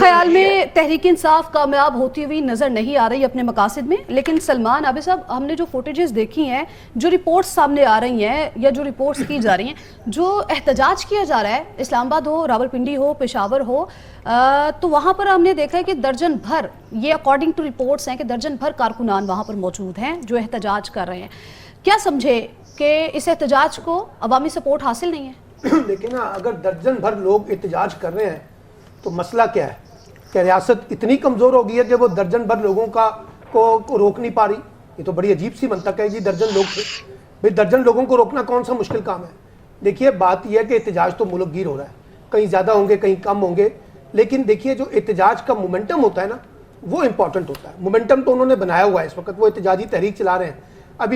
خیال میں تحریک انصاف کامیاب ہوتی ہوئی نظر نہیں آ رہی اپنے مقاصد میں، لیکن سلمان عابد صاحب، ہم نے جو فوٹیجز دیکھی ہیں، جو رپورٹس سامنے آ رہی ہیں یا جو رپورٹس کی جا رہی ہیں، جو احتجاج کیا جا رہا ہے اسلام آباد ہو، راولپنڈی ہو، پشاور ہو، تو وہاں پر ہم نے دیکھا ہے کہ درجن بھر، یہ اکارڈنگ ٹو رپورٹس ہیں کہ درجن بھر کارکنان وہاں پر موجود ہیں جو احتجاج کر رہے ہیں۔ کیا سمجھے کہ اس احتجاج کو عوامی سپورٹ حاصل نہیں ہے؟ لیکن اگر درجن بھر لوگ احتجاج کر رہے ہیں تو مسئلہ کیا ہے کہ ریاست اتنی کمزور ہو گئی ہے کہ وہ درجن بھر لوگوں کو روک نہیں پا رہی؟ یہ تو بڑی عجیب سی منطق ہے جی، درجن لوگ تھے بھئی، درجن لوگوں کو روکنا کون سا مشکل کام ہے؟ دیکھیے بات یہ ہے کہ احتجاج تو ملک گیر ہو رہا ہے، کہیں زیادہ ہوں گے کہیں کم ہوں گے، لیکن دیکھیے جو احتجاج کا مومنٹم ہوتا ہے نا وہ امپورٹنٹ ہوتا ہے۔ مومنٹم تو انہوں نے بنایا ہوا ہے، اس وقت وہ احتجاجی تحریک چلا رہے ہیں۔ اب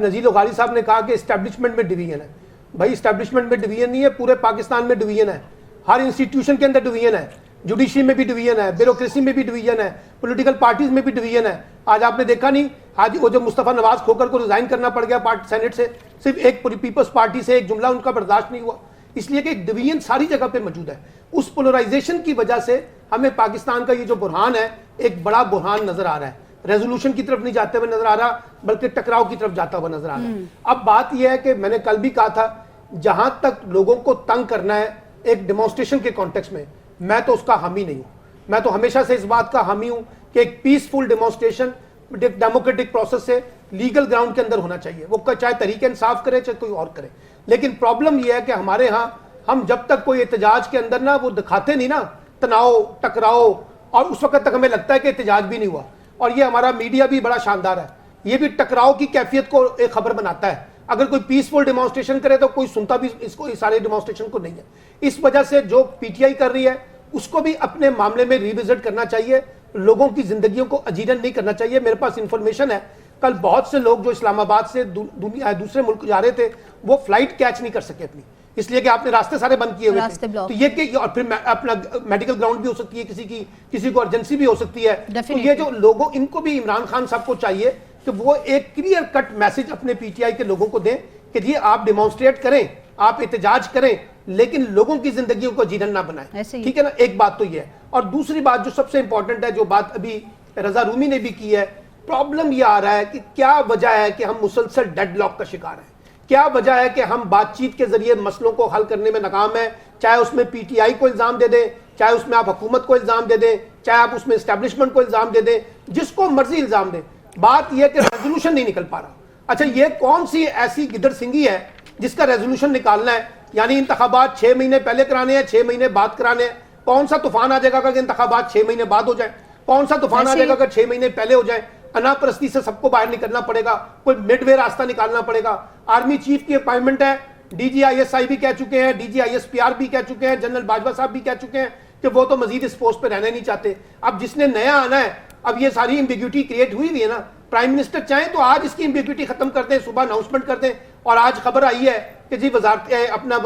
نذیر لغاری صاحب نے کہا کہ اسٹیبلشمنٹ میں ڈویژن ہے، بھائی اسٹیبلشمنٹ میں ڈویژن نہیں ہے، پورے پاکستان میں ڈویژن ہے، ہر انسٹیٹیوشن کے اندر ڈویژن ہے، جوڈیشری میں بھی ڈویژن ہے، بیوروکریسی میں بھی ڈویژن ہے، پولیٹیکل پارٹیز میں بھی ڈویژن ہے۔ آج آپ نے دیکھا نہیں، آج وہ جو مصطفیٰ نواز کھوکر کو ریزائن کرنا پڑ گیا سینٹ سے، صرف ایک پیپلز پارٹی سے ایک جملہ ان کا برداشت نہیں ہوا، اس لیے کہ ایک ڈویژن ساری جگہ پہ موجود ہے۔ اس پولرائزیشن کی وجہ سے ہمیں پاکستان کا یہ جو بحران ہے ایک بڑا بحران نظر آ رہا ہے، ریزولوشن کی طرف نہیں جاتے ہوئے نظر آ رہا بلکہ ٹکراؤ کی طرف جاتا ہوا نظر آ رہا ہے۔ اب بات یہ ہے کہ میں نے کل بھی کہا تھا، جہاں تک لوگوں کو تنگ کرنا ہے ایک ڈیمونسٹریشن کے کانٹیکس میں تو اس کا حامی نہیں ہوں۔ میں تو ہمیشہ سے اس بات کا حامی ہوں کہ ایک پیسفل ڈیمونسٹریشن ڈیموکریٹک پروسیس سے لیگل گراؤنڈ کے اندر ہونا چاہیے، وہ چاہے تحریک انصاف کرے چاہے کوئی اور کرے۔ لیکن پرابلم یہ ہے کہ ہمارے ہاں ہم جب تک کوئی احتجاج کے اندر نا وہ دکھاتے نہیں نا تناؤ ٹکراؤ، اور اس وقت تک ہمیں لگتا ہے کہ احتجاج بھی نہیں ہوا۔ اور یہ ہمارا میڈیا بھی بڑا شاندار ہے، یہ بھی ٹکراؤ کی کیفیت کو ایک خبر بناتا ہے۔ اگر کوئی پیسفل ڈیمونسٹریشن کرے تو کوئی سنتا بھی اس کو، اس سارے ڈیمونسٹریشن کو نہیں ہے۔ اس وجہ سے جو پی ٹی آئی کر رہی ہے اس کو بھی اپنے معاملے میں ریوزٹ کرنا چاہیے، لوگوں کی زندگیوں کو اجیرن نہیں کرنا چاہیے۔ میرے پاس انفارمیشن ہے کل بہت سے لوگ جو اسلام آباد سے دوسرے ملک جا رہے تھے وہ فلائٹ کیچ نہیں کر سکے اپنی، اس لیے کہ آپ نے راستے سارے بند کیے ہوئے تھے۔ تو یہ کہ اور پھر اپنا میڈیکل گراؤنڈ بھی ہو سکتی ہے، کسی کو ارجنسی بھی ہو سکتی ہے۔ تو یہ جو لوگوں، ان کو بھی عمران خان صاحب کو چاہیے کہ وہ ایک کلیئر کٹ میسج اپنے پی ٹی آئی کے لوگوں کو دیں کہ جی آپ ڈیمونسٹریٹ کریں، آپ احتجاج کریں، لیکن لوگوں کی زندگیوں کو جیرن نہ بنائیں، ٹھیک ہے نا؟ ایک بات تو یہ ہے۔ اور دوسری بات جو سب سے امپورٹنٹ ہے، جو بات ابھی رضا رومی نے بھی کی ہے، پرابلم یہ آ رہا ہے کہ کیا وجہ ہے کہ ہم مسلسل ڈیڈ لاک کا شکار ہیں؟ کیا وجہ ہے کہ ہم بات چیت کے ذریعے مسئلوں کو حل کرنے میں ناکام ہیں؟ چاہے اس میں پی ٹی آئی کو الزام دے دیں، چاہے اس میں آپ حکومت کو الزام دے دیں، چاہے آپ اس میں اسٹیبلشمنٹ کو الزام دے دیں، جس کو مرضی الزام دیں، بات یہ ہے کہ ریزولوشن نہیں نکل پا رہا۔ اچھا یہ کون سی ایسی گدڑ سنگھی ہے جس کا ریزولوشن نکالنا ہے؟ یعنی انتخابات 6 مہینے پہلے کرانے ہیں، 6 مہینے بعد کرانے ہیں۔ کون سا طوفان آ جائے گا کہ انتخابات 6 مہینے بعد ہو جائیں؟ کون سا طوفان آ جائے گا کہ 6 مہینے پہلے ہو جائیں؟ انا پرستی سے سب کو باہر نکلنا پڑے گا، کوئی مڈ وے راستہ نکالنا پڑے گا۔ آرمی چیف کی اپائنٹمنٹ ہے، D G I S I بھی کہہ چکے ہیں، D G I S P R بھی کہہ چکے ہیں، جنرل باجوہ صاحب بھی کہہ چکے ہیں کہ وہ تو مزید اس پوسٹ پہ رہنا نہیں چاہتے۔ اب جس نے نیا آنا ہے، اب یہ ساری امبیگوٹی کریٹ ہوئی ہے نا، پرائم منسٹر چاہیں تو آج اس کی امبیگوٹی ختم کر دیں، صبح اناؤنسمنٹ کر دیں۔ اور آج خبر آئی ہے کہ جی وزارت اپنا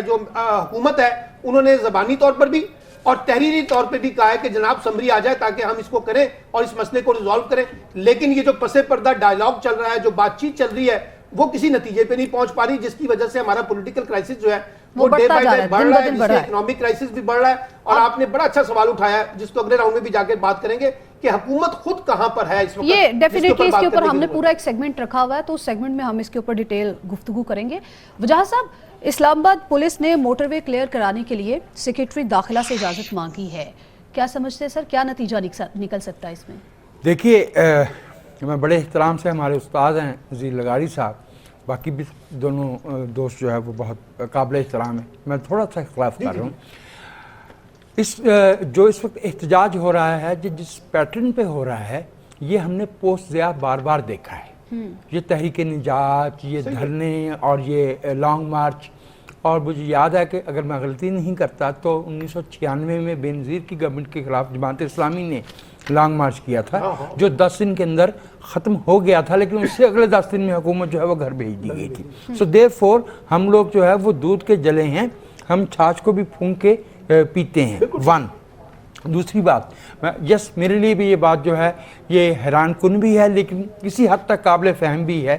جو حکومت ہے انہوں نے زبانی طور پر بھی اور تحریری طور پہ بھی کہا ہے کہ جناب سمری آ جائے تاکہ ہم اس کو کریں اور اس مسئلے کو ریزالو کریں۔ لیکن یہ جو پس پردہ ڈائیلاگ چل رہا ہے، جو بات چیت چل رہی ہے، وہ کسی نتیجے پہ نہیں پہنچ پا رہی، جس کی وجہ سے ہمارا پولیٹیکل کرائسس جو ہے وہ ڈے بائی ڈے بڑھ رہا ہے، جس سے اکنامک کرائسس بھی بڑھ رہا ہے۔ اور آپ نے بڑا اچھا سوال اٹھایا ہے جس کو اگلے راؤنڈ میں بھی جا کے بات کریں گے کہ حکومت خود کہاں پر ہے اس وقت۔ یہ ڈیفینیٹلی اس کے اوپر ہم نے پورا ایک سیگمنٹ رکھا ہوا ہے، تو اس سیگمنٹ میں ہم اس کے اوپر ڈیٹیل گفتگو کریں گے۔ وجاہت صاحب، اسلام آباد پولیس نے موٹر وے کلیئر کرانے کے لیے سیکریٹری داخلہ سے اجازت مانگی ہے، کیا سمجھتے ہیں سر، کیا نتیجہ نکل سکتا ہے اس میں؟ دیکھیے میں بڑے احترام سے، ہمارے استاد ہیں نذیر لغاری صاحب، باقی بھی دونوں دوست جو ہے وہ بہت قابل احترام ہیں، میں تھوڑا سا اختلاف کر رہا ہوں۔ جو اس وقت احتجاج ہو رہا ہے، جس پیٹرن پہ ہو رہا ہے، یہ ہم نے پوسٹ ضیاء بار بار دیکھا ہے۔ یہ تحریک نجات، یہ دھرنے اور یہ لانگ مارچ، اور مجھے یاد ہے کہ اگر میں غلطی نہیں کرتا تو 1996 میں بے نظیر کی گورنمنٹ کے خلاف جماعت اسلامی نے لانگ مارچ کیا تھا، جو 10 دن کے اندر ختم ہو گیا تھا، لیکن اس سے اگلے 10 دن میں حکومت جو ہے وہ گھر بھیج دی گئی تھی۔ سو دیئرفور ہم لوگ جو ہے وہ دودھ کے جلے ہیں، ہم چھاچھ کو بھی پھونک کے پیتے ہیں۔ دوسری بات، یس میرے لیے بھی یہ بات جو ہے یہ حیران کن بھی ہے، لیکن کسی حد تک قابل فہم بھی ہے۔